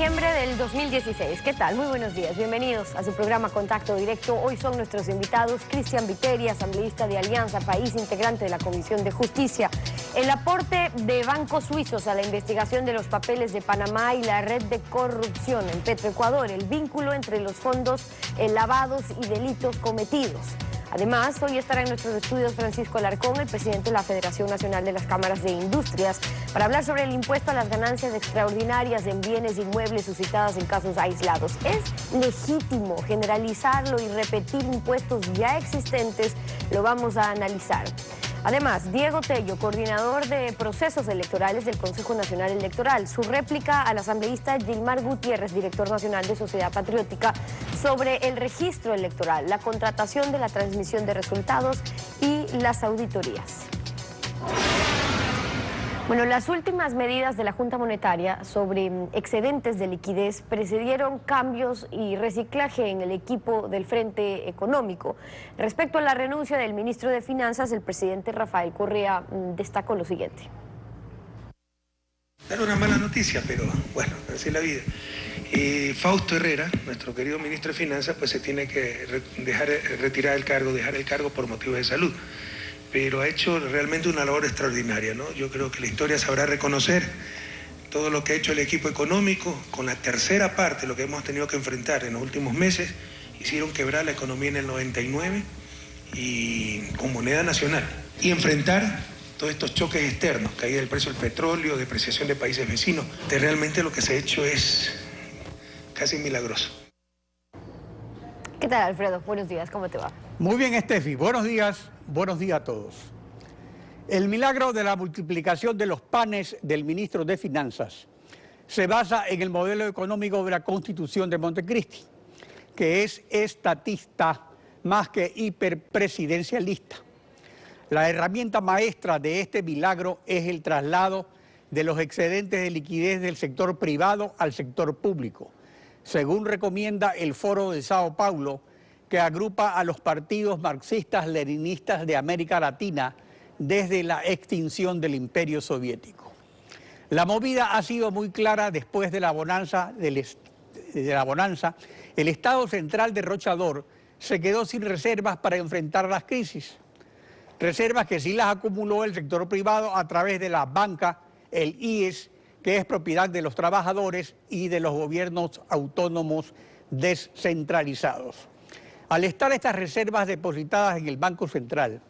septiembre del 2016. ¿Qué tal? Muy buenos días. Bienvenidos a su programa Contacto Directo. Hoy son nuestros invitados Cristian Viteri, asambleísta de Alianza País, integrante de la Comisión de Justicia. El aporte de bancos suizos a la investigación de los papeles de Panamá y la red de corrupción en Petroecuador. El vínculo entre los fondos lavados y delitos cometidos. Además, hoy estará en nuestros estudios Francisco Alarcón, el presidente de la Federación Nacional de las Cámaras de Industrias, para hablar sobre el impuesto a las ganancias extraordinarias en bienes inmuebles suscitadas en casos aislados. ¿Es legítimo generalizarlo y repetir impuestos ya existentes? Lo vamos a analizar. Además, Diego Tello, coordinador de procesos electorales del Consejo Nacional Electoral, su réplica al asambleísta Gilmar Gutiérrez, director nacional de Sociedad Patriótica, sobre el registro electoral, la contratación de la transmisión de resultados y las auditorías. Bueno, las últimas medidas de la Junta Monetaria sobre excedentes de liquidez precedieron cambios y reciclaje en el equipo del Frente Económico. Respecto a la renuncia del ministro de Finanzas, el presidente Rafael Correa destacó lo siguiente. Era una mala noticia, pero bueno, así es la vida. Fausto Herrera, nuestro querido ministro de Finanzas, pues se tiene que dejar el cargo por motivos de salud. Pero ha hecho realmente una labor extraordinaria, ¿no? Yo creo que la historia sabrá reconocer todo lo que ha hecho el equipo económico. Con la tercera parte, lo que hemos tenido que enfrentar en los últimos meses, hicieron quebrar la economía en el 99 y con moneda nacional. Y enfrentar todos estos choques externos, caída del precio del petróleo, depreciación de países vecinos. Realmente lo que se ha hecho es casi milagroso. ¿Qué tal, Alfredo? Buenos días, ¿cómo te va? Muy bien, Estefi. Buenos días a todos. El milagro de la multiplicación de los panes del ministro de Finanzas se basa en el modelo económico de la Constitución de Montecristi, que es estatista más que hiperpresidencialista. La herramienta maestra de este milagro es el traslado de los excedentes de liquidez del sector privado al sector público, según recomienda el Foro de Sao Paulo, que agrupa a los partidos marxistas-leninistas de América Latina desde la extinción del Imperio Soviético. La movida ha sido muy clara después de la bonanza. El Estado central derrochador se quedó sin reservas para enfrentar las crisis. Reservas que sí las acumuló el sector privado a través de la banca, el IES, que es propiedad de los trabajadores y de los gobiernos autónomos descentralizados. Al estar estas reservas depositadas en el Banco Central,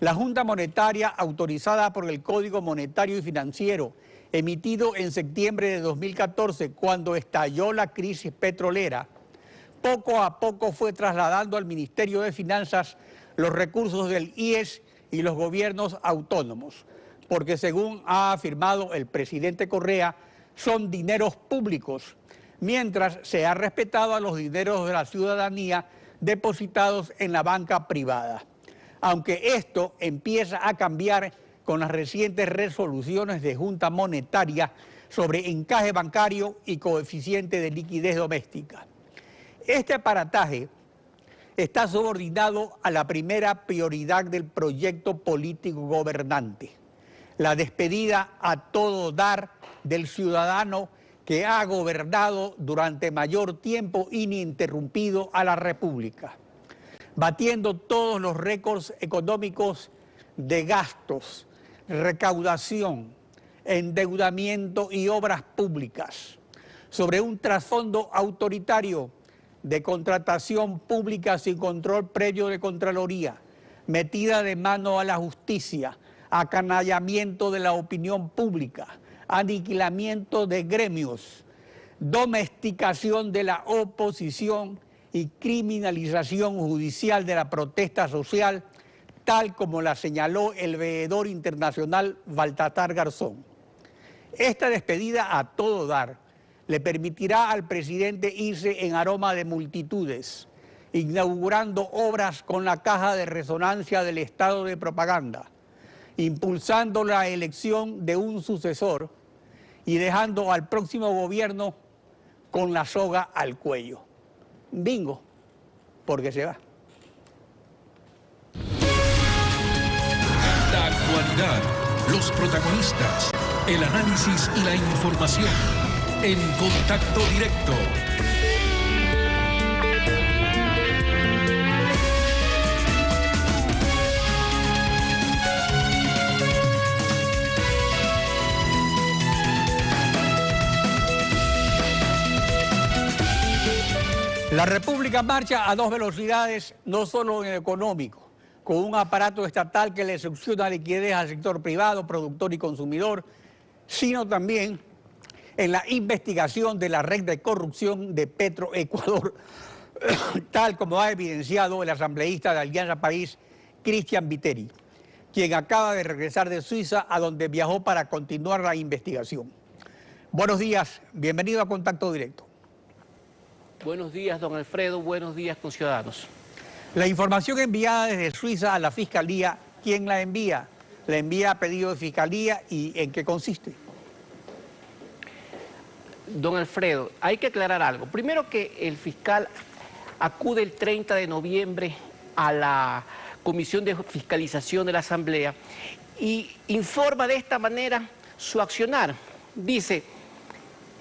la Junta Monetaria, autorizada por el Código Monetario y Financiero, emitido en septiembre de 2014, cuando estalló la crisis petrolera, poco a poco fue trasladando al Ministerio de Finanzas los recursos del IES y los gobiernos autónomos, porque según ha afirmado el presidente Correa, son dineros públicos, mientras se ha respetado a los dineros de la ciudadanía depositados en la banca privada. Aunque esto empieza a cambiar con las recientes resoluciones de Junta Monetaria sobre encaje bancario y coeficiente de liquidez doméstica. Este aparataje está subordinado a la primera prioridad del proyecto político gobernante, la despedida a todo dar del ciudadano que ha gobernado durante mayor tiempo ininterrumpido a la República, batiendo todos los récords económicos de gastos, recaudación, endeudamiento y obras públicas, sobre un trasfondo autoritario de contratación pública sin control previo de Contraloría, metida de mano a la justicia, acanallamiento de la opinión pública, aniquilamiento de gremios, domesticación de la oposición y criminalización judicial de la protesta social, tal como la señaló el veedor internacional Baltasar Garzón. Esta despedida a todo dar le permitirá al presidente irse en aroma de multitudes, inaugurando obras con la caja de resonancia del estado de propaganda, impulsando la elección de un sucesor y dejando al próximo gobierno con la soga al cuello. Bingo, porque se va. La actualidad, los protagonistas, el análisis y la información. en Contacto Directo. La República marcha a dos velocidades, no solo en lo económico, con un aparato estatal que le succiona liquidez al sector privado, productor y consumidor, sino también en la investigación de la red de corrupción de Petroecuador, tal como ha evidenciado el asambleísta de Alianza País, Cristian Viteri, quien acaba de regresar de Suiza, a donde viajó para continuar la investigación. Buenos días, bienvenido a Contacto Directo. Buenos días, don Alfredo. Buenos días, conciudadanos. La información enviada desde Suiza a la Fiscalía, ¿quién la envía? ¿La envía a pedido de Fiscalía y en qué consiste? Don Alfredo, hay que aclarar algo. Primero, que el fiscal acude el 30 de noviembre a la Comisión de Fiscalización de la Asamblea y informa de esta manera su accionar. Dice: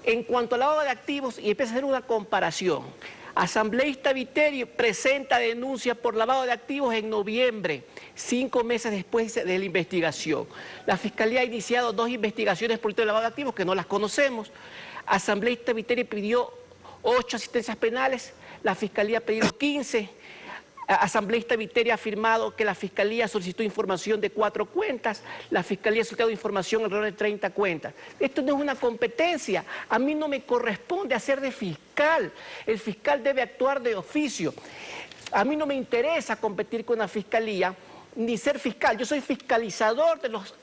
en cuanto al lavado de activos, y empieza a hacer una comparación. Asambleísta Viteri presenta denuncia por lavado de activos en noviembre, 5 meses después de la investigación. La Fiscalía ha iniciado 2 investigaciones por el lavado de activos que no las conocemos. Asambleísta Viteri pidió 8 asistencias penales, la Fiscalía ha pedido 15. Asambleísta Viteri ha afirmado que la Fiscalía solicitó información de 4 cuentas, la Fiscalía ha solicitado información alrededor de 30 cuentas. Esto no es una competencia, a mí no me corresponde hacer de fiscal, el fiscal debe actuar de oficio. A mí no me interesa competir con la Fiscalía, ni ser fiscal, yo soy fiscalizador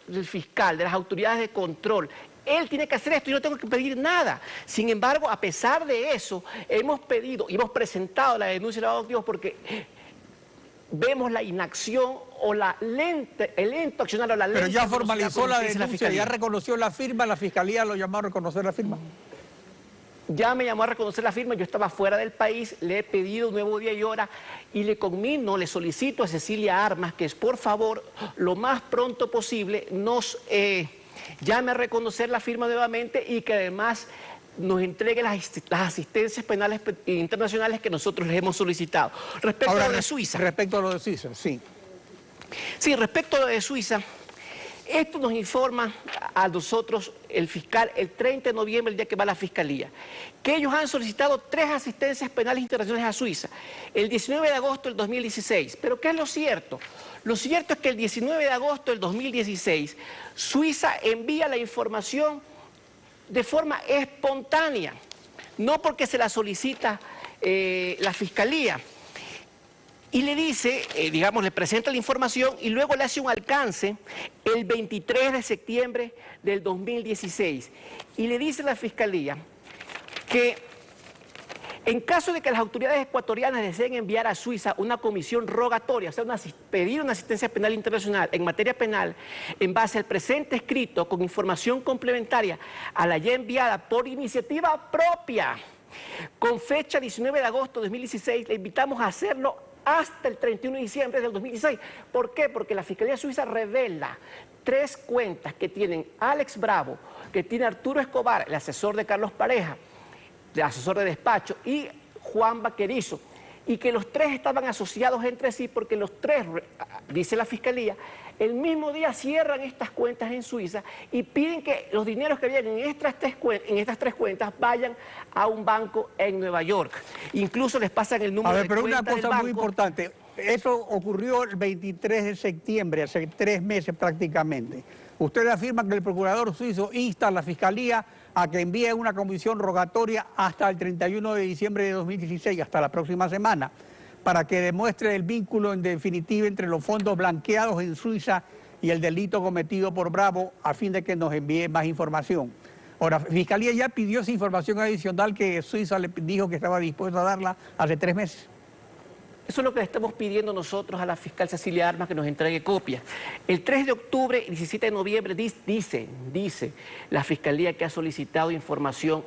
del fiscal, de las autoridades de control. Él tiene que hacer esto, yo no tengo que pedir nada. Sin embargo, a pesar de eso, hemos pedido y hemos presentado la denuncia de lavado de activos porque vemos la inacción o el lento accionar o la lenta... Pero ya formalizó la denuncia, ya reconoció la firma, la Fiscalía lo llamó a reconocer la firma. Ya me llamó a reconocer la firma, yo estaba fuera del país, le he pedido un nuevo día y hora y le conmino, le solicito a Cecilia Armas que por favor, lo más pronto posible, nos llame a reconocer la firma nuevamente y que además nos entregue las asistencias penales internacionales que nosotros les hemos solicitado. Respecto a lo de Suiza. Respecto a lo de Suiza, sí. Sí, respecto a lo de Suiza, esto nos informa a nosotros el fiscal el 30 de noviembre, el día que va a la Fiscalía, que ellos han solicitado 3 asistencias penales internacionales a Suiza, el 19 de agosto del 2016. Pero ¿qué es lo cierto? Lo cierto es que el 19 de agosto del 2016, Suiza envía la información de forma espontánea, no porque se la solicita la Fiscalía. Y le dice, digamos, le presenta la información y luego le hace un alcance el 23 de septiembre del 2016. Y le dice a la Fiscalía que en caso de que las autoridades ecuatorianas deseen enviar a Suiza una comisión rogatoria, o sea, pedir una asistencia penal internacional en materia penal, en base al presente escrito con información complementaria a la ya enviada por iniciativa propia, con fecha 19 de agosto de 2016, le invitamos a hacerlo hasta el 31 de diciembre del 2016. ¿Por qué? Porque la Fiscalía Suiza revela 3 cuentas que tienen Alex Bravo, que tiene Arturo Escobar, el asesor de Carlos Pareja, el asesor de despacho, y Juan Vaquerizo, y que los 3 estaban asociados entre sí porque los 3, dice la Fiscalía, el mismo día cierran estas cuentas en Suiza y piden que los dineros que habían en estas 3 cuentas vayan a un banco en Nueva York. Incluso les pasan el número de cuenta del banco. A ver, pero una cosa muy importante, eso ocurrió el 23 de septiembre, hace 3 meses prácticamente. Usted afirma que el procurador suizo insta a la Fiscalía a que envíe una comisión rogatoria hasta el 31 de diciembre de 2016, hasta la próxima semana, para que demuestre el vínculo en definitiva entre los fondos blanqueados en Suiza y el delito cometido por Bravo, a fin de que nos envíe más información. Ahora, Fiscalía ya pidió esa información adicional que Suiza le dijo que estaba dispuesto a darla hace 3 meses. Eso es lo que le estamos pidiendo nosotros a la fiscal Cecilia Armas, que nos entregue copias. El 3 de octubre y 17 de noviembre dice la Fiscalía que ha solicitado información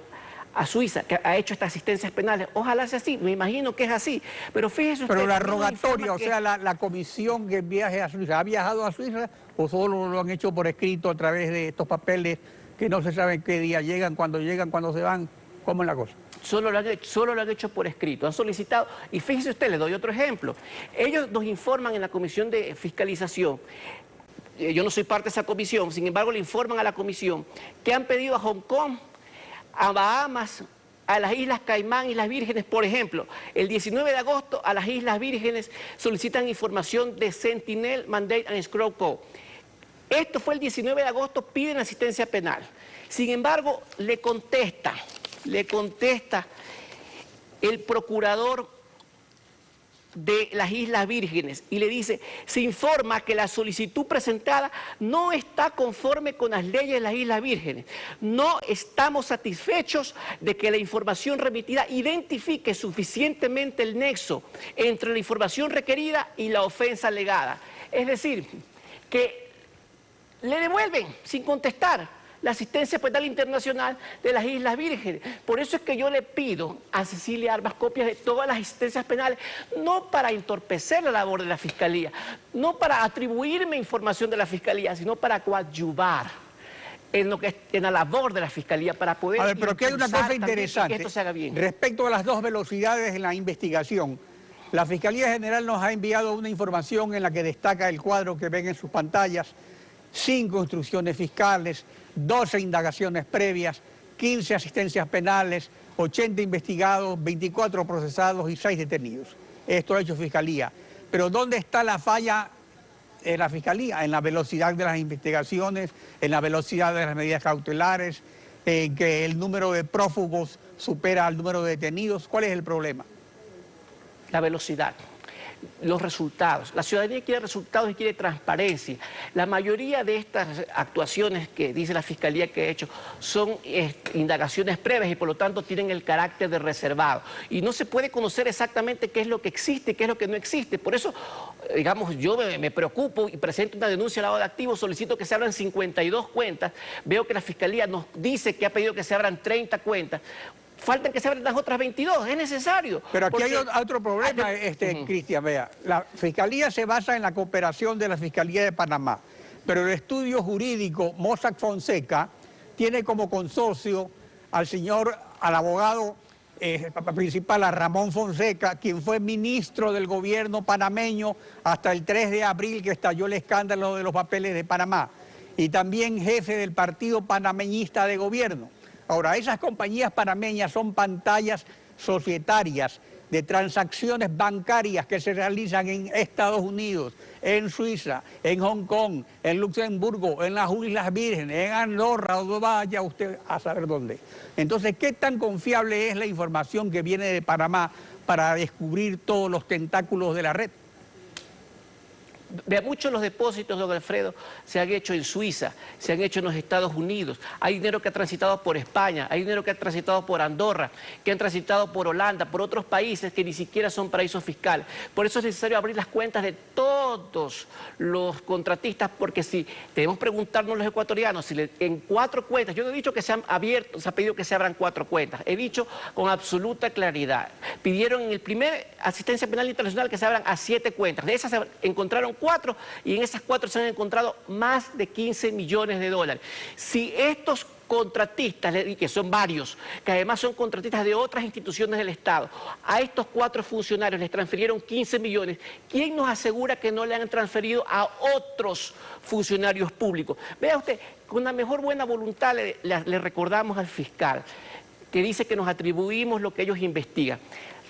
a Suiza, que ha hecho estas asistencias penales. Ojalá sea así, me imagino que es así. Pero fíjese usted... Pero la rogatoria, o sea, la comisión que viaje a Suiza, ¿ha viajado a Suiza o solo lo han hecho por escrito a través de estos papeles que no se sabe qué día llegan, cuándo se van, ¿cómo es la cosa? Solo lo han hecho por escrito, han solicitado, y fíjese usted, le doy otro ejemplo. Ellos nos informan en la Comisión de Fiscalización, yo no soy parte de esa comisión, sin embargo le informan a la comisión que han pedido a Hong Kong, a Bahamas, a las Islas Caimán y las Vírgenes, por ejemplo, el 19 de agosto a las Islas Vírgenes solicitan información de Sentinel, Mandate and Escrow Code. Esto fue el 19 de agosto, piden asistencia penal. Sin embargo, le contesta el procurador de las Islas Vírgenes y le dice, se informa que la solicitud presentada no está conforme con las leyes de las Islas Vírgenes. No estamos satisfechos de que la información remitida identifique suficientemente el nexo entre la información requerida y la ofensa alegada. Es decir, que le devuelven sin contestar la asistencia penal internacional de las Islas Vírgenes. Por eso es que yo le pido a Cecilia Arbas copias de todas las asistencias penales, no para entorpecer la labor de la Fiscalía, no para atribuirme información de la Fiscalía, sino para coadyuvar en la labor de la Fiscalía, para poder... A ver, pero que hay una cosa interesante, que esto se haga bien. Respecto a las dos velocidades en la investigación. La Fiscalía General nos ha enviado una información en la que destaca el cuadro que ven en sus pantallas, 5 instrucciones fiscales, 12 indagaciones previas, 15 asistencias penales, 80 investigados, 24 procesados y 6 detenidos. Esto lo ha hecho Fiscalía. Pero ¿dónde está la falla en la Fiscalía? En la velocidad de las investigaciones, en la velocidad de las medidas cautelares, en que el número de prófugos supera al número de detenidos. ¿Cuál es el problema? La velocidad. Los resultados. La ciudadanía quiere resultados y quiere transparencia. La mayoría de estas actuaciones que dice la Fiscalía que ha hecho son indagaciones previas y por lo tanto tienen el carácter de reservado. Y no se puede conocer exactamente qué es lo que existe y qué es lo que no existe. Por eso, digamos, yo me preocupo y presento una denuncia al lavado de activos, solicito que se abran 52 cuentas. Veo que la Fiscalía nos dice que ha pedido que se abran 30 cuentas. Faltan que se abran las otras 22, es necesario. Pero aquí hay otro problema, Cristian, vea. La Fiscalía se basa en la cooperación de la Fiscalía de Panamá, pero el estudio jurídico Mossack Fonseca tiene como consorcio al abogado principal, a Ramón Fonseca, quien fue ministro del gobierno panameño hasta el 3 de abril que estalló el escándalo de los papeles de Panamá, y también jefe del partido panameñista de gobierno. Ahora, esas compañías panameñas son pantallas societarias de transacciones bancarias que se realizan en Estados Unidos, en Suiza, en Hong Kong, en Luxemburgo, en las Islas Vírgenes, en Andorra, o vaya usted a saber dónde. Entonces, ¿qué tan confiable es la información que viene de Panamá para descubrir todos los tentáculos de la red? De muchos de los depósitos, don Alfredo, se han hecho en Suiza, se han hecho en los Estados Unidos. Hay dinero que ha transitado por España, hay dinero que ha transitado por Andorra, que han transitado por Holanda, por otros países que ni siquiera son paraísos fiscales. Por eso es necesario abrir las cuentas de todos los contratistas, porque si debemos preguntarnos los ecuatorianos, si en 4 cuentas, yo no he dicho que se han abierto, se ha pedido que se abran 4 cuentas, he dicho con absoluta claridad. Pidieron en el primer asistencia penal internacional que se abran a 7 cuentas, de esas se encontraron 4 y en esas 4 se han encontrado más de 15 millones de dólares. Si estos contratistas, que son varios, que además son contratistas de otras instituciones del Estado, a estos 4 funcionarios les transfirieron 15 millones, ¿quién nos asegura que no le han transferido a otros funcionarios públicos? Vea usted, con la mejor buena voluntad le recordamos al fiscal que dice que nos atribuimos lo que ellos investigan.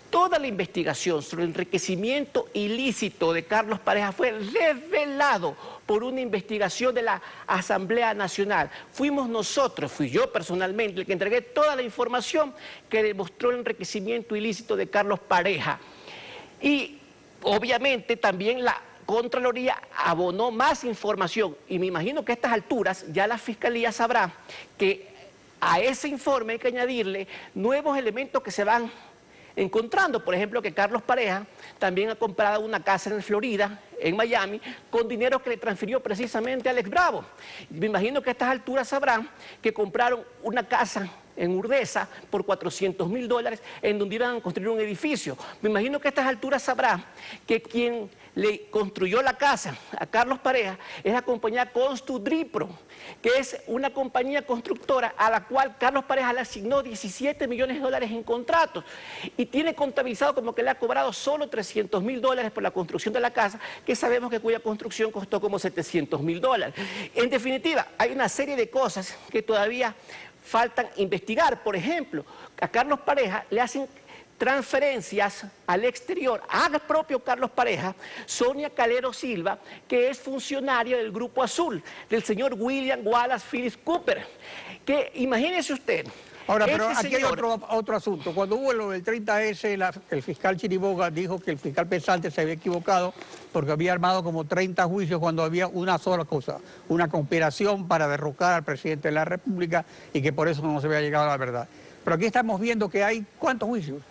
Toda la investigación sobre el enriquecimiento ilícito de Carlos Pareja fue revelado por una investigación de la Asamblea Nacional. Fuimos nosotros, fui yo personalmente, el que entregué toda la información que demostró el enriquecimiento ilícito de Carlos Pareja. Y obviamente también la Contraloría abonó más información. Y me imagino que a estas alturas ya la Fiscalía sabrá que a ese informe hay que añadirle nuevos elementos que se van encontrando, por ejemplo, que Carlos Pareja también ha comprado una casa en Florida, en Miami, con dinero que le transfirió precisamente a Alex Bravo. Me imagino que a estas alturas sabrán que compraron una casa en Urdesa por $400.000, en donde iban a construir un edificio. Me imagino que a estas alturas sabrá que quien le construyó la casa a Carlos Pareja es la compañía Construdripro, que es una compañía constructora a la cual Carlos Pareja le asignó $17 millones en contratos y tiene contabilizado como que le ha cobrado solo $300.000 por la construcción de la casa, que sabemos que cuya construcción costó como $700.000. En definitiva, hay una serie de cosas que todavía faltan investigar. Por ejemplo, a Carlos Pareja le hacen transferencias al exterior, al propio Carlos Pareja, Sonia Calero Silva, que es funcionaria del Grupo Azul, del señor William Wallace Phillips Cooper, que imagínese usted. Ahora, pero aquí hay otro asunto. Cuando hubo lo del 30S, el fiscal Chiriboga dijo que el fiscal Pesante se había equivocado porque había armado como 30 juicios cuando había una sola cosa, una conspiración para derrocar al presidente de la República y que por eso no se había llegado a la verdad. Pero aquí estamos viendo que hay ¿cuántos juicios?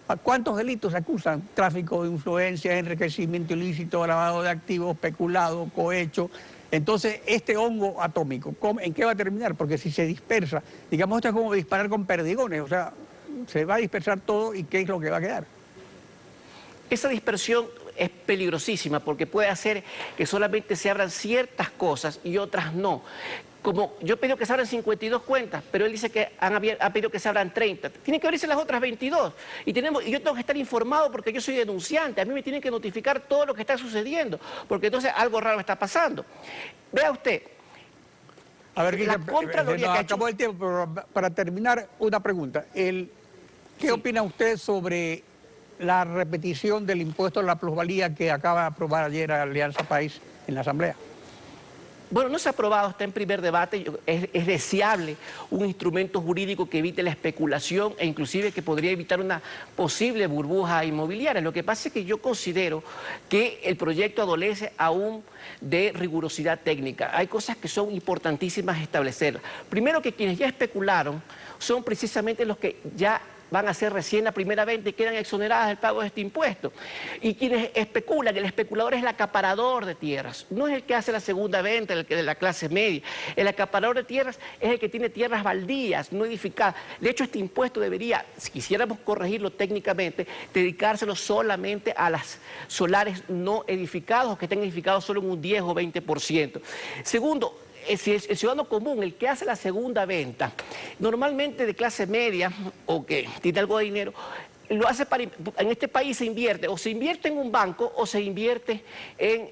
¿A cuántos delitos se acusan? Tráfico de influencia, enriquecimiento ilícito, lavado de activos, peculado, cohecho. Entonces, este hongo atómico, ¿en qué va a terminar? Porque si se dispersa, digamos, esto es como disparar con perdigones, o sea, se va a dispersar todo y ¿qué es lo que va a quedar? Esa dispersión es peligrosísima porque puede hacer que solamente se abran ciertas cosas y otras no. Como yo pido que se abran 52 cuentas, pero él dice que ha pedido que se abran 30. Tienen que abrirse las otras 22. Y yo tengo que estar informado porque yo soy denunciante. A mí me tienen que notificar todo lo que está sucediendo, porque entonces algo raro está pasando. Vea usted. A ver, acabó el tiempo, pero para terminar, una pregunta. ¿Qué opina usted sobre la repetición del impuesto a la plusvalía que acaba de aprobar ayer Alianza País en la Asamblea? Bueno, no se ha aprobado, está en primer debate, es deseable un instrumento jurídico que evite la especulación e inclusive que podría evitar una posible burbuja inmobiliaria. Lo que pasa es que yo considero que el proyecto adolece aún de rigurosidad técnica. Hay cosas que son importantísimas establecerlas. Primero, que quienes ya especularon son precisamente los que ya van a ser recién la primera venta y quedan exoneradas del pago de este impuesto. Y quienes especulan, el especulador es el acaparador de tierras, no es el que hace la segunda venta, el que de la clase media. El acaparador de tierras es el que tiene tierras baldías, no edificadas. De hecho, este impuesto debería, si quisiéramos corregirlo técnicamente, dedicárselo solamente a las solares no edificados, que estén edificados solo en un 10 o 20%. Segundo, si el ciudadano común, el que hace la segunda venta, normalmente de clase media o que tiene algo de dinero, lo hace en este país se invierte, o se invierte en un banco o se invierte en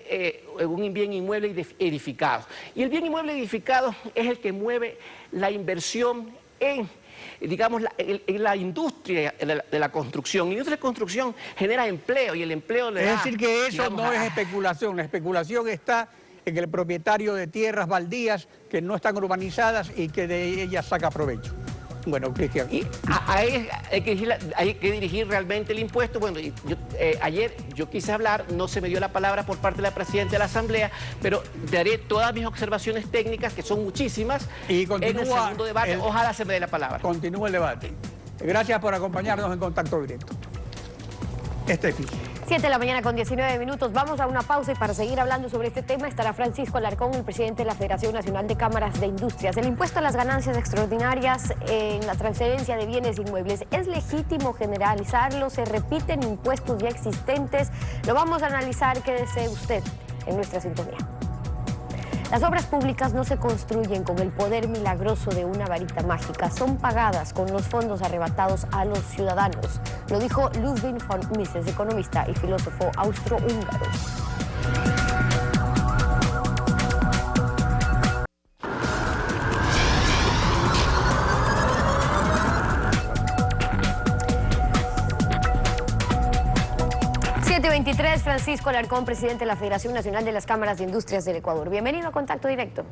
un bien inmueble edificado. Y el bien inmueble edificado es el que mueve la inversión en, digamos, en la industria de la construcción. La industria de construcción genera empleo y el empleo le da... Es decir, que eso no es especulación, la especulación está en el propietario de tierras baldías que no están urbanizadas y que de ellas saca provecho. Bueno, Cristian. Y hay que dirigir realmente el impuesto. Bueno, ayer yo quise hablar, no se me dio la palabra por parte de la presidenta de la Asamblea, pero daré todas mis observaciones técnicas, que son muchísimas, y en el segundo debate. Ojalá se me dé la palabra. Continúa el debate. Gracias por acompañarnos en Contacto Directo. Estefi. 7 de la mañana con 19 minutos. Vamos a una pausa y para seguir hablando sobre este tema estará Francisco Alarcón, el presidente de la Federación Nacional de Cámaras de Industrias. El impuesto a las ganancias extraordinarias en la transferencia de bienes inmuebles, ¿es legítimo generalizarlo? ¿Se repiten impuestos ya existentes? Lo vamos a analizar. Quédese usted en nuestra sintonía. Las obras públicas no se construyen con el poder milagroso de una varita mágica, son pagadas con los fondos arrebatados a los ciudadanos. Lo dijo Ludwig von Mises, economista y filósofo austrohúngaro. Francisco Alarcón, presidente de la Federación Nacional de las Cámaras de Industrias del Ecuador. Bienvenido a Contacto Directo.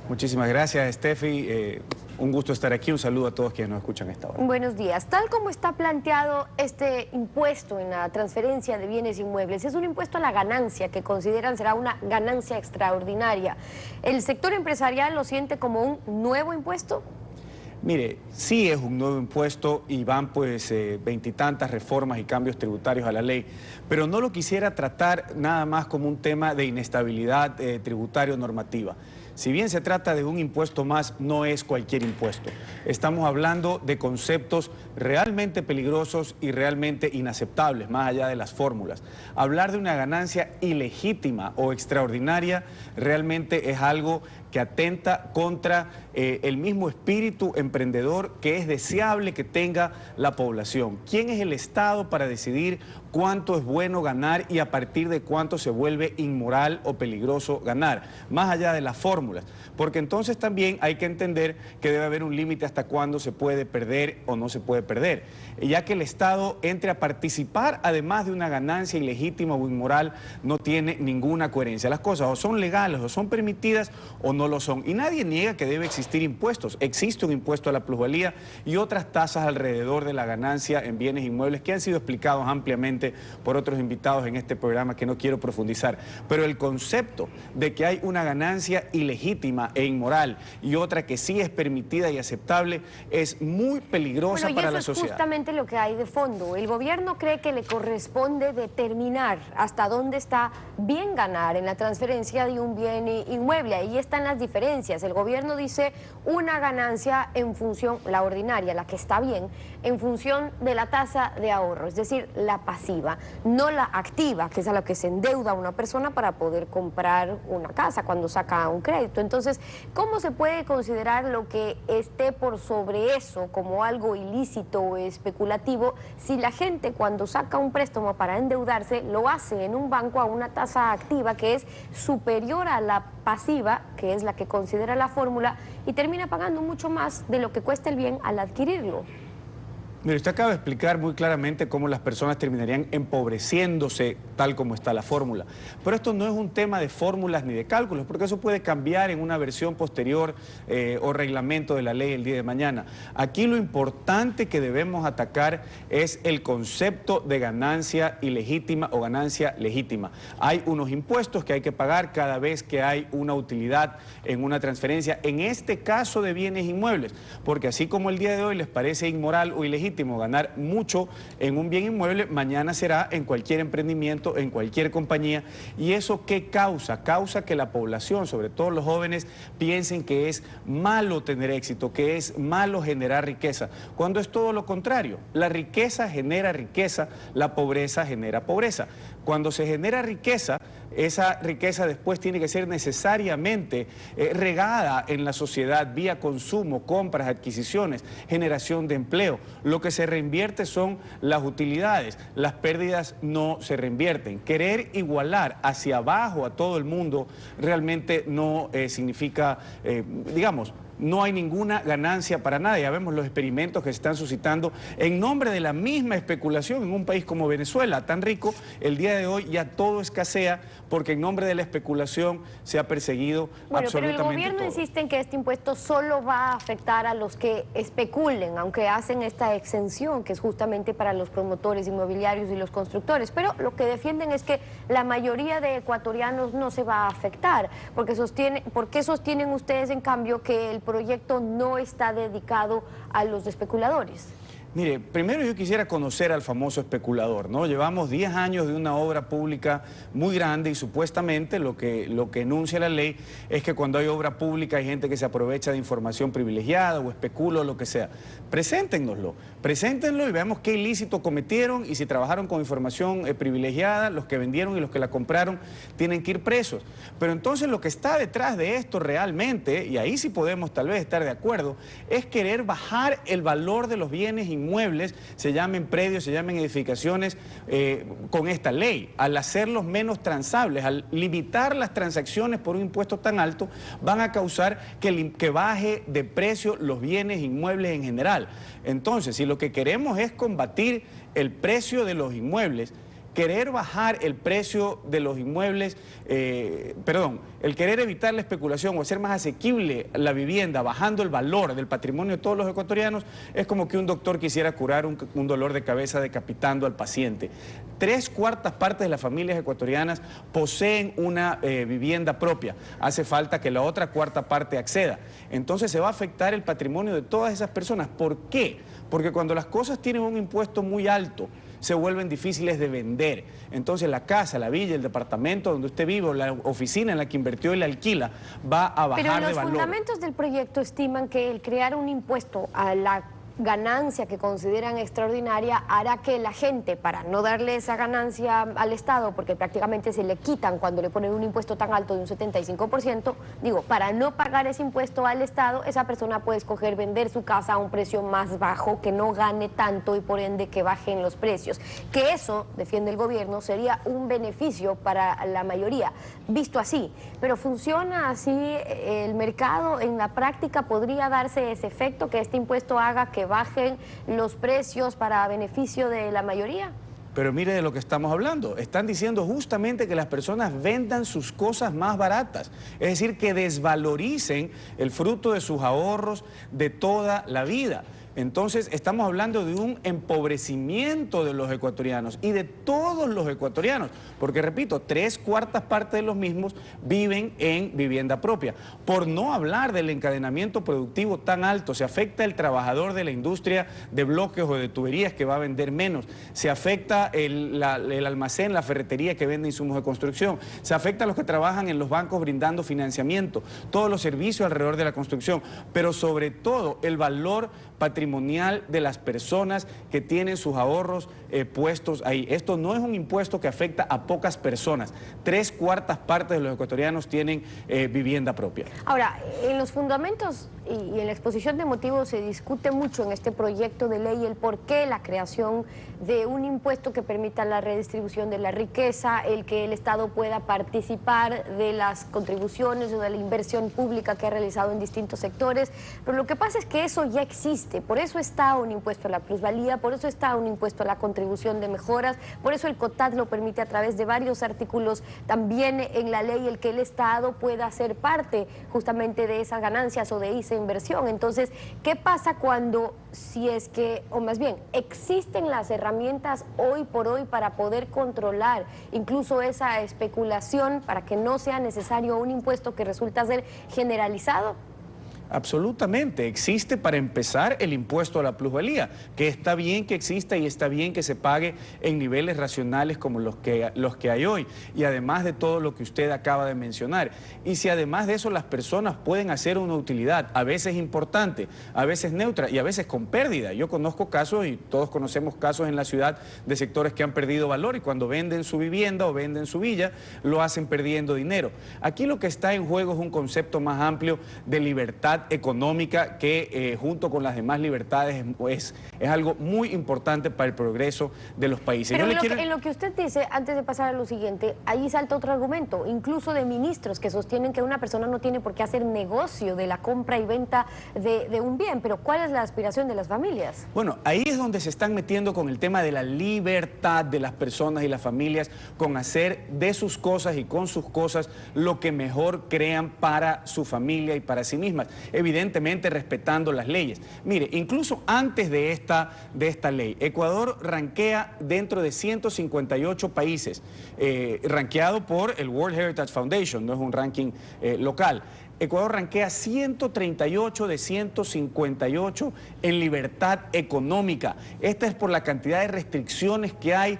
Muchísimas gracias, Steffi. Un gusto estar aquí. Un saludo a todos quienes nos escuchan a esta hora. Buenos días. Tal como está planteado este impuesto en la transferencia de bienes inmuebles, es un impuesto a la ganancia que consideran será una ganancia extraordinaria. ¿El sector empresarial lo siente como un nuevo impuesto? Mire, sí es un nuevo impuesto y van pues veintitantas reformas y cambios tributarios a la ley, pero no lo quisiera tratar nada más como un tema de inestabilidad tributaria o normativa, Si bien se trata de un impuesto más, no es cualquier impuesto. Estamos hablando de conceptos realmente peligrosos y realmente inaceptables, más allá de las fórmulas. Hablar de una ganancia ilegítima o extraordinaria realmente es algo que atenta contra el mismo espíritu emprendedor que es deseable que tenga la población. ¿Quién es el Estado para decidir cuánto es bueno ganar y a partir de cuánto se vuelve inmoral o peligroso ganar? Más allá de las fórmulas, porque entonces también hay que entender que debe haber un límite hasta cuándo se puede perder o no se puede perder, ya que el Estado entre a participar además de una ganancia ilegítima o inmoral no tiene ninguna coherencia. Las cosas o son legales o son permitidas o no lo son, y nadie niega que debe existir impuestos. Existe un impuesto a la plusvalía y otras tasas alrededor de la ganancia en bienes inmuebles que han sido explicados ampliamente por otros invitados en este programa que no quiero profundizar, pero el concepto de que hay una ganancia ilegítima e inmoral y otra que sí es permitida y aceptable es muy peligrosa para la sociedad. Es justamente lo que hay de fondo. El gobierno cree que le corresponde determinar hasta dónde está bien ganar en la transferencia de un bien inmueble. Ahí están las diferencias. El gobierno dice una ganancia en función, la ordinaria, la que está bien, en función de la tasa de ahorro, es decir, la pasiva, no la activa, que es a la que se endeuda una persona para poder comprar una casa cuando saca un crédito. Entonces, ¿cómo se puede considerar lo que esté por sobre eso como algo ilícito o especulativo si la gente cuando saca un préstamo para endeudarse lo hace en un banco a una tasa activa que es superior a la pasiva, que es la que considera la fórmula, y termina pagando mucho más de lo que cuesta el bien al adquirirlo? Mire, usted acaba de explicar muy claramente cómo las personas terminarían empobreciéndose tal como está la fórmula. Pero esto no es un tema de fórmulas ni de cálculos, porque eso puede cambiar en una versión posterior o reglamento de la ley el día de mañana. Aquí lo importante que debemos atacar es el concepto de ganancia ilegítima o ganancia legítima. Hay unos impuestos que hay que pagar cada vez que hay una utilidad en una transferencia, en este caso de bienes inmuebles, porque así como el día de hoy les parece inmoral o ilegítimo ganar mucho en un bien inmueble, mañana será en cualquier emprendimiento, en cualquier compañía. ¿Y eso qué causa? Causa que la población, sobre todo los jóvenes, piensen que es malo tener éxito, que es malo generar riqueza, cuando es todo lo contrario. La riqueza genera riqueza, la pobreza genera pobreza. Cuando se genera riqueza, esa riqueza después tiene que ser necesariamente regada en la sociedad vía consumo, compras, adquisiciones, generación de empleo. Lo que se reinvierte son las utilidades, las pérdidas no se reinvierten. Querer igualar hacia abajo a todo el mundo realmente no significa, digamos, no hay ninguna ganancia para nada. Ya vemos los experimentos que se están suscitando en nombre de la misma especulación en un país como Venezuela, tan rico. El día de hoy ya todo escasea porque en nombre de la especulación se ha perseguido absolutamente pero el gobierno todo. insiste en que este impuesto solo va a afectar a los que especulen, aunque hacen esta exención que es justamente para los promotores inmobiliarios y los constructores. Pero lo que defienden es que la mayoría de ecuatorianos no se va a afectar. ¿Por qué sostienen ustedes, en cambio, que el proyecto no está dedicado a los especuladores? Mire, primero yo quisiera conocer al famoso especulador, ¿no? Llevamos 10 años de una obra pública muy grande y supuestamente lo que enuncia la ley es que cuando hay obra pública hay gente que se aprovecha de información privilegiada o especula o lo que sea. Preséntenlo y veamos qué ilícito cometieron y si trabajaron con información privilegiada, los que vendieron y los que la compraron tienen que ir presos. Pero entonces lo que está detrás de esto realmente, y ahí sí podemos tal vez estar de acuerdo, es querer bajar el valor de los bienes inmuebles, se llamen predios, se llamen edificaciones, con esta ley. Al hacerlos menos transables, al limitar las transacciones por un impuesto tan alto, van a causar que baje de precio los bienes inmuebles en general. Entonces, si lo que queremos es combatir el precio de los inmuebles, querer bajar el precio de los inmuebles, el querer evitar la especulación o hacer más asequible la vivienda, bajando el valor del patrimonio de todos los ecuatorianos, es como que un doctor quisiera curar un dolor de cabeza decapitando al paciente. 3/4 partes de las familias ecuatorianas poseen una vivienda propia. Hace falta que la otra 1/4 parte acceda. Entonces se va a afectar el patrimonio de todas esas personas. ¿Por qué? Porque cuando las cosas tienen un impuesto muy alto, se vuelven difíciles de vender. Entonces la casa, la villa, el departamento donde usted vive o la oficina en la que invirtió y la alquila va a bajar de valor. Pero los fundamentos del proyecto estiman que el crear un impuesto a la ganancia que consideran extraordinaria hará que la gente, para no darle esa ganancia al Estado, porque prácticamente se le quitan cuando le ponen un impuesto tan alto de un 75%, digo, para no pagar ese impuesto al Estado, esa persona puede escoger vender su casa a un precio más bajo, que no gane tanto y por ende que bajen los precios. Que eso, defiende el gobierno, sería un beneficio para la mayoría, visto así. Pero ¿funciona así el mercado? En la práctica podría darse ese efecto, que este impuesto haga que bajen los precios para beneficio de la mayoría. Pero mire de lo que estamos hablando. Están diciendo justamente que las personas vendan sus cosas más baratas. Es decir, que desvaloricen el fruto de sus ahorros de toda la vida. Entonces estamos hablando de un empobrecimiento de los ecuatorianos y de todos los ecuatorianos, porque repito, 3/4 partes de los mismos viven en vivienda propia. Por no hablar del encadenamiento productivo tan alto, se afecta el trabajador de la industria de bloques o de tuberías que va a vender menos, se afecta el almacén, la ferretería que vende insumos de construcción, se afecta a los que trabajan en los bancos brindando financiamiento, todos los servicios alrededor de la construcción, pero sobre todo el valor patrimonial de las personas que tienen sus ahorros puestos ahí. Esto no es un impuesto que afecta a pocas personas. 3/4 partes de los ecuatorianos tienen vivienda propia. Ahora, en los fundamentos y en la exposición de motivos se discute mucho en este proyecto de ley el por qué la creación de un impuesto que permita la redistribución de la riqueza, el que el Estado pueda participar de las contribuciones o de la inversión pública que ha realizado en distintos sectores. Pero lo que pasa es que eso ya existe. Por eso está un impuesto a la plusvalía, por eso está un impuesto a la contribución de mejoras, por eso el COTAD lo permite a través de varios artículos también en la ley, el que el Estado pueda ser parte justamente de esas ganancias o de esa inversión. Entonces, ¿qué pasa cuando, si es que, o más bien, existen las herramientas hoy por hoy para poder controlar incluso esa especulación para que no sea necesario un impuesto que resulta ser generalizado? Absolutamente, existe para empezar el impuesto a la plusvalía, que está bien que exista y está bien que se pague en niveles racionales como los que hay hoy, y además de todo lo que usted acaba de mencionar. Y si además de eso las personas pueden hacer una utilidad, a veces importante, a veces neutra y a veces con pérdida. Yo conozco casos, y todos conocemos casos en la ciudad, de sectores que han perdido valor y cuando venden su vivienda o venden su villa, lo hacen perdiendo dinero. Aquí lo que está en juego es un concepto más amplio de libertad económica que junto con las demás libertades es algo muy importante para el progreso de los países. Pero en lo que usted dice, antes de pasar a lo siguiente, ahí salta otro argumento, incluso de ministros que sostienen que una persona no tiene por qué hacer negocio de la compra y venta de un bien, pero ¿cuál es la aspiración de las familias? Bueno, ahí es donde se están metiendo con el tema de la libertad de las personas y las familias, con hacer de sus cosas y con sus cosas lo que mejor crean para su familia y para sí mismas, evidentemente respetando las leyes. Mire, incluso antes de esta ley, Ecuador ranquea dentro de 158 países, ranqueado por el World Heritage Foundation, no es un ranking local. Ecuador ranquea 138 de 158 en libertad económica. Esta es por la cantidad de restricciones que hay,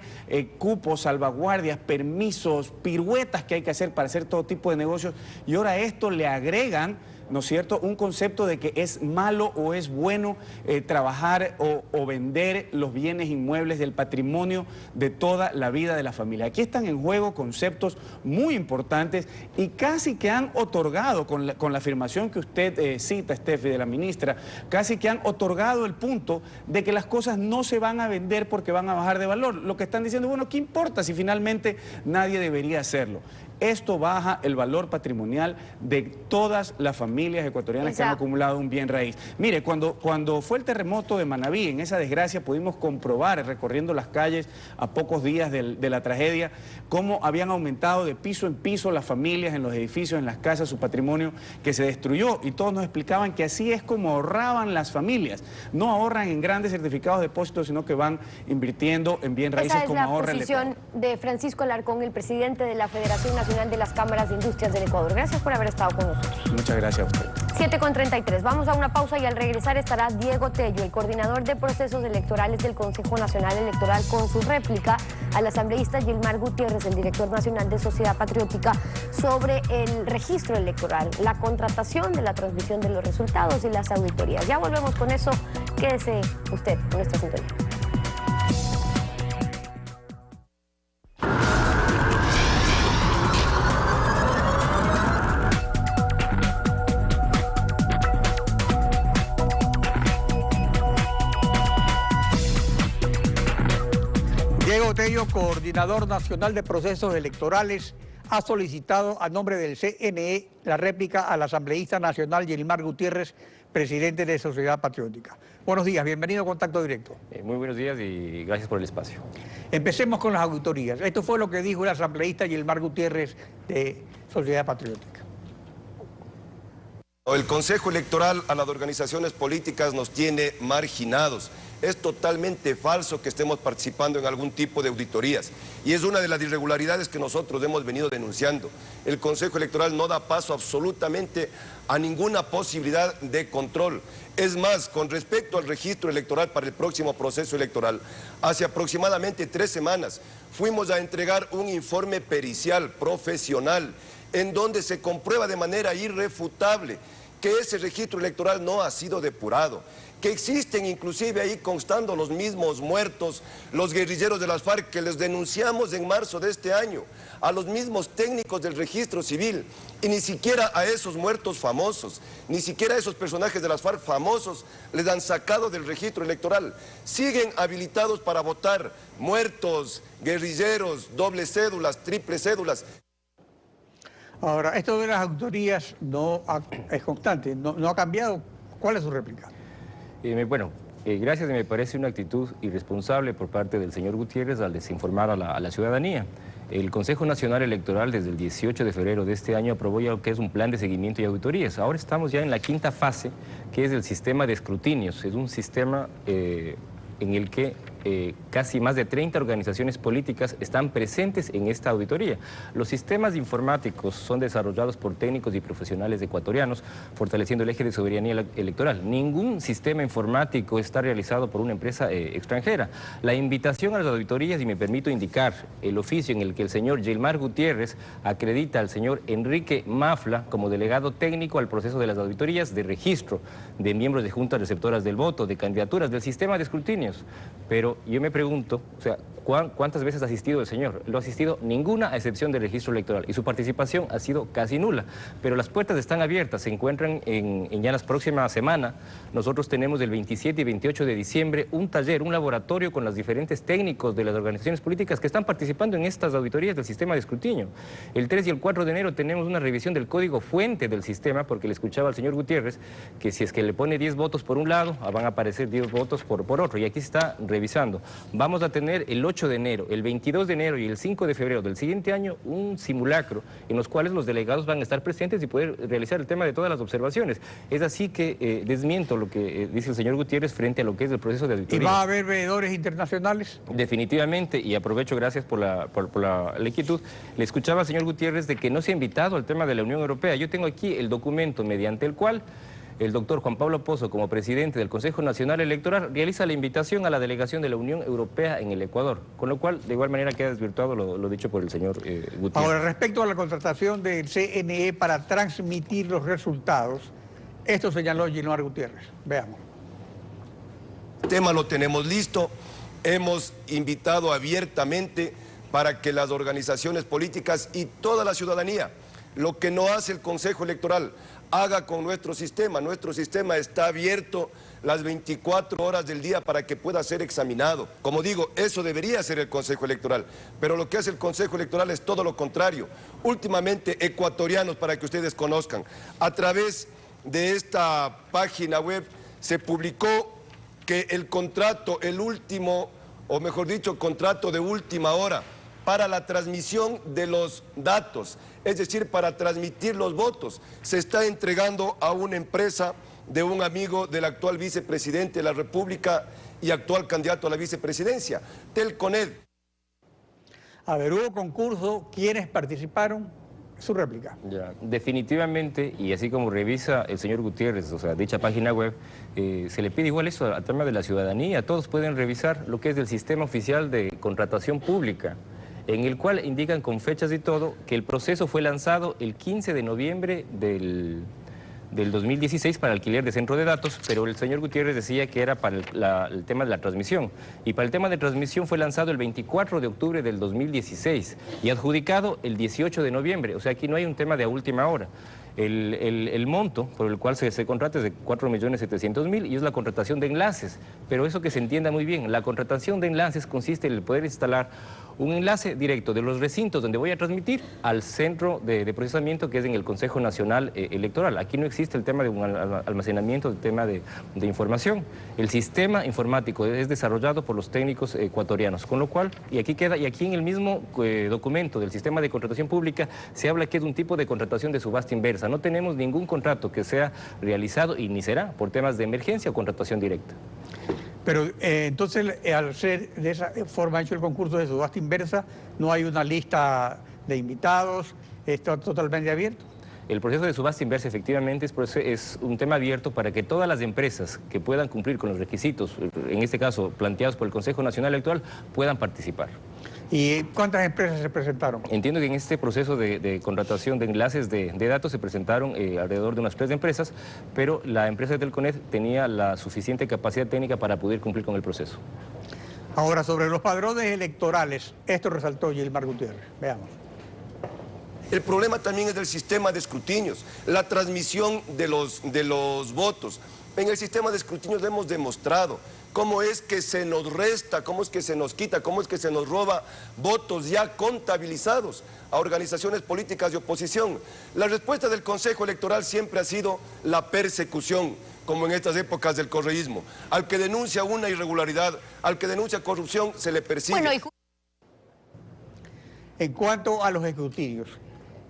cupos, salvaguardias, permisos, piruetas que hay que hacer para hacer todo tipo de negocios. Y ahora a esto le agregan, ¿no es cierto?, un concepto de que es malo o es bueno trabajar o vender los bienes inmuebles del patrimonio de toda la vida de la familia. Aquí están en juego conceptos muy importantes y casi que han otorgado, con la afirmación que usted cita, Steffi, de la ministra, casi que han otorgado el punto de que las cosas no se van a vender porque van a bajar de valor. Lo que están diciendo, bueno, ¿qué importa si finalmente nadie debería hacerlo? Esto baja el valor patrimonial de todas las familias ecuatorianas que han acumulado un bien raíz. Mire, cuando fue el terremoto de Manabí, en esa desgracia pudimos comprobar, recorriendo las calles a pocos días de la tragedia, cómo habían aumentado de piso en piso las familias en los edificios, en las casas, su patrimonio que se destruyó. Y todos nos explicaban que así es como ahorraban las familias. No ahorran en grandes certificados de depósito, sino que van invirtiendo en bien raíces como ahorra el Ecuador. Esa es la posición de Francisco Alarcón, el presidente de la Federación Nacional de las Cámaras de Industrias del Ecuador. Gracias por haber estado con nosotros. Muchas gracias a usted. 7:33. Vamos a una pausa y al regresar estará Diego Tello, el coordinador de procesos electorales del Consejo Nacional Electoral, con su réplica al asambleísta Gilmar Gutiérrez, el director nacional de Sociedad Patriótica, sobre el registro electoral, la contratación de la transmisión de los resultados y las auditorías. Ya volvemos con eso. Quédese usted con nuestra sintonía. Diego Tello, coordinador nacional de procesos electorales, ha solicitado a nombre del CNE la réplica al asambleísta nacional Gilmar Gutiérrez, presidente de Sociedad Patriótica. Buenos días, bienvenido a Contacto Directo. Muy buenos días y gracias por el espacio. Empecemos con las auditorías. Esto fue lo que dijo el asambleísta Gilmar Gutiérrez de Sociedad Patriótica. El Consejo Electoral a las organizaciones políticas nos tiene marginados. Es totalmente falso que estemos participando en algún tipo de auditorías y es una de las irregularidades que nosotros hemos venido denunciando. El Consejo Electoral no da paso absolutamente a ninguna posibilidad de control. Es más, con respecto al registro electoral para el próximo proceso electoral, hace aproximadamente 3 semanas fuimos a entregar un informe pericial, profesional, en donde se comprueba de manera irrefutable que ese registro electoral no ha sido depurado, que existen inclusive ahí constando los mismos muertos, los guerrilleros de las FARC que les denunciamos en marzo de este año, a los mismos técnicos del registro civil, y ni siquiera a esos muertos famosos, ni siquiera a esos personajes de las FARC famosos les han sacado del registro electoral. Siguen habilitados para votar muertos, guerrilleros, dobles cédulas, triples cédulas. Ahora, esto de las auditorías es constante, no ha cambiado. ¿Cuál es su réplica? Gracias, me parece una actitud irresponsable por parte del señor Gutiérrez al desinformar a la ciudadanía. El Consejo Nacional Electoral desde el 18 de febrero de este año aprobó ya lo que es un plan de seguimiento y auditorías. Ahora estamos ya en la 5ª fase, que es el sistema de escrutinios. Es un sistema en el que casi más de 30 organizaciones políticas están presentes en esta auditoría. Los sistemas informáticos son desarrollados por técnicos y profesionales ecuatorianos, fortaleciendo el eje de soberanía electoral. Ningún sistema informático está realizado por una empresa extranjera. La invitación a las auditorías, y me permito indicar el oficio en el que el señor Gilmar Gutiérrez acredita al señor Enrique Mafla como delegado técnico al proceso de las auditorías de registro de miembros de juntas receptoras del voto, de candidaturas, del sistema de escrutinios. Pero yo me pregunto, ¿cuántas veces ha asistido el señor? No ha asistido ninguna, a excepción del registro electoral, y su participación ha sido casi nula. Pero las puertas están abiertas, se encuentran en ya las próximas semanas. Nosotros tenemos el 27 y 28 de diciembre un taller, un laboratorio con los diferentes técnicos de las organizaciones políticas que están participando en estas auditorías del sistema de escrutinio. El 3 y el 4 de enero tenemos una revisión del código fuente del sistema, porque le escuchaba al señor Gutiérrez que si es que le pone 10 votos por un lado, van a aparecer 10 votos por otro, y aquí se está revisando. Vamos a tener el 8 de enero, el 22 de enero y el 5 de febrero del siguiente año un simulacro en los cuales los delegados van a estar presentes y poder realizar el tema de todas las observaciones. Es así que desmiento lo que dice el señor Gutiérrez frente a lo que es el proceso de auditoría. ¿Y va a haber veedores internacionales? Definitivamente, y aprovecho, gracias por la inquietud, le escuchaba al señor Gutiérrez de que no se ha invitado al tema de la Unión Europea. Yo tengo aquí el documento mediante el cual el doctor Juan Pablo Pozo, como presidente del Consejo Nacional Electoral, realiza la invitación a la delegación de la Unión Europea en el Ecuador, con lo cual, de igual manera, queda desvirtuado lo dicho por el señor Gutiérrez. Ahora, respecto a la contratación del CNE para transmitir los resultados, esto señaló Gilmar Gutiérrez. Veamos. El tema lo tenemos listo, hemos invitado abiertamente para que las organizaciones políticas y toda la ciudadanía, lo que no hace el Consejo Electoral, haga con nuestro sistema. Nuestro sistema está abierto las 24 horas del día para que pueda ser examinado. Como digo, eso debería hacer el Consejo Electoral, pero lo que hace el Consejo Electoral es todo lo contrario. Últimamente, ecuatorianos, para que ustedes conozcan, a través de esta página web se publicó que el contrato, el último, o mejor dicho, contrato de última hora para la transmisión de los datos, es decir, para transmitir los votos, se está entregando a una empresa de un amigo del actual vicepresidente de la República y actual candidato a la vicepresidencia, Telconet. A ver, hubo concurso, ¿quiénes participaron? Su réplica. Ya, definitivamente, y así como revisa el señor Gutiérrez, o sea, dicha página web, se le pide igual eso al tema de la ciudadanía. Todos pueden revisar lo que es del sistema oficial de contratación pública, en el cual indican con fechas y todo que el proceso fue lanzado el 15 de noviembre del 2016 para alquiler de centro de datos, pero el señor Gutiérrez decía que era para el tema de la transmisión. Y para el tema de transmisión fue lanzado el 24 de octubre del 2016 y adjudicado el 18 de noviembre. O sea, aquí no hay un tema de a última hora. El monto por el cual se contrata es de 4.700.000 y es la contratación de enlaces. Pero eso que se entienda muy bien, la contratación de enlaces consiste en el poder instalar un enlace directo de los recintos donde voy a transmitir al centro de procesamiento que es en el Consejo Nacional Electoral. Aquí no existe el tema de un almacenamiento, el tema de información. El sistema informático es desarrollado por los técnicos ecuatorianos, con lo cual, y aquí en el mismo documento del sistema de contratación pública se habla que es un tipo de contratación de subasta inversa. No tenemos ningún contrato que sea realizado y ni será por temas de emergencia o contratación directa. Pero entonces, al ser de esa forma hecho el concurso de subasta inversa, no hay una lista de invitados, está totalmente abierto. El proceso de subasta inversa efectivamente es un tema abierto para que todas las empresas que puedan cumplir con los requisitos, en este caso planteados por el Consejo Nacional Electoral, puedan participar. ¿Y cuántas empresas se presentaron? Entiendo que en este proceso de contratación de enlaces de datos se presentaron alrededor de unas 3 empresas, pero la empresa de Telconet tenía la suficiente capacidad técnica para poder cumplir con el proceso. Ahora, sobre los padrones electorales, esto resaltó Gilmar Gutiérrez. Veamos. El problema también es del sistema de escrutinios, la transmisión de los votos. En el sistema de escrutinios lo hemos demostrado cómo es que se nos resta, cómo es que se nos quita, cómo es que se nos roba votos ya contabilizados a organizaciones políticas de oposición. La respuesta del Consejo Electoral siempre ha sido la persecución, como en estas épocas del correísmo. Al que denuncia una irregularidad, al que denuncia corrupción, se le persigue. Bueno, En cuanto a los escrutinios,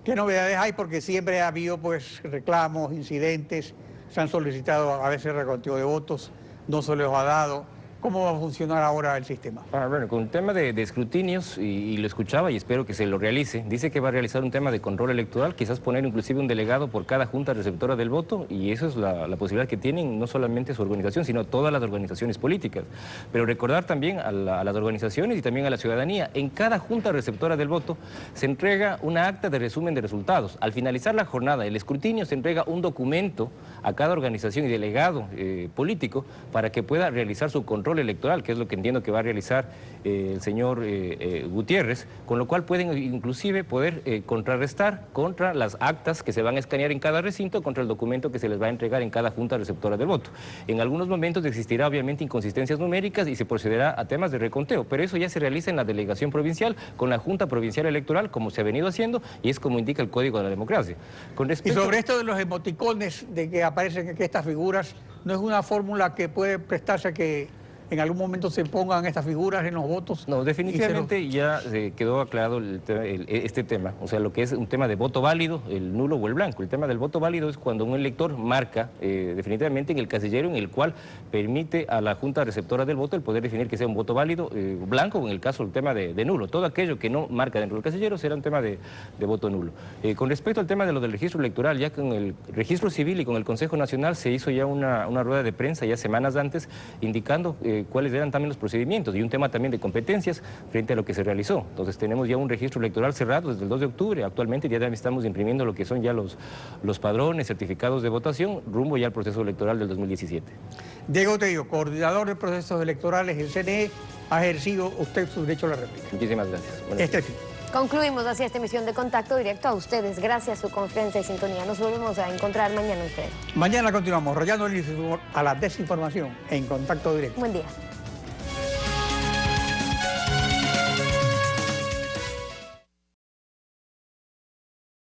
¿qué novedades hay? Porque siempre ha habido pues reclamos, incidentes, se han solicitado a veces reconteo de votos, no se les ha dado. ¿Cómo va a funcionar ahora el sistema? Bueno, con el tema de escrutinios, y lo escuchaba y espero que se lo realice, dice que va a realizar un tema de control electoral, quizás poner inclusive un delegado por cada junta receptora del voto, y eso es la posibilidad que tienen no solamente su organización, sino todas las organizaciones políticas. Pero recordar también a las organizaciones y también a la ciudadanía, en cada junta receptora del voto se entrega una acta de resumen de resultados. Al finalizar la jornada del escrutinio se entrega un documento a cada organización y delegado político para que pueda realizar su control electoral, que es lo que entiendo que va a realizar el señor Gutiérrez, con lo cual pueden inclusive poder contrarrestar contra las actas que se van a escanear en cada recinto, contra el documento que se les va a entregar en cada junta receptora del voto. En algunos momentos existirá obviamente inconsistencias numéricas y se procederá a temas de reconteo, pero eso ya se realiza en la delegación provincial, con la Junta Provincial Electoral, como se ha venido haciendo, y es como indica el Código de la Democracia. Y sobre esto de los emoticones, de que aparecen aquí estas figuras, ¿no es una fórmula que puede prestarse a que en algún momento se pongan estas figuras en los votos? No, definitivamente ya quedó aclarado este tema, o sea, lo que es un tema de voto válido, el nulo o el blanco. El tema del voto válido es cuando un elector marca definitivamente en el casillero en el cual permite a la Junta Receptora del voto el poder definir que sea un voto válido, blanco, o en el caso el tema de nulo. Todo aquello que no marca dentro del casillero será un tema de voto nulo. Con respecto al tema de lo del registro electoral, ya con el registro civil y con el Consejo Nacional se hizo ya una rueda de prensa ya semanas antes indicando cuáles eran también los procedimientos y un tema también de competencias frente a lo que se realizó. Entonces tenemos ya un registro electoral cerrado desde el 2 de octubre, actualmente ya estamos imprimiendo lo que son ya los padrones, certificados de votación, rumbo ya al proceso electoral del 2017. Diego Tello, coordinador de procesos electorales del CNE, ha ejercido usted su derecho a la réplica. Muchísimas gracias. Concluimos así esta emisión de Contacto Directo. A ustedes, gracias a su confianza y sintonía. Nos volvemos a encontrar mañana ustedes. Mañana continuamos rayando a la desinformación en Contacto Directo. Buen día.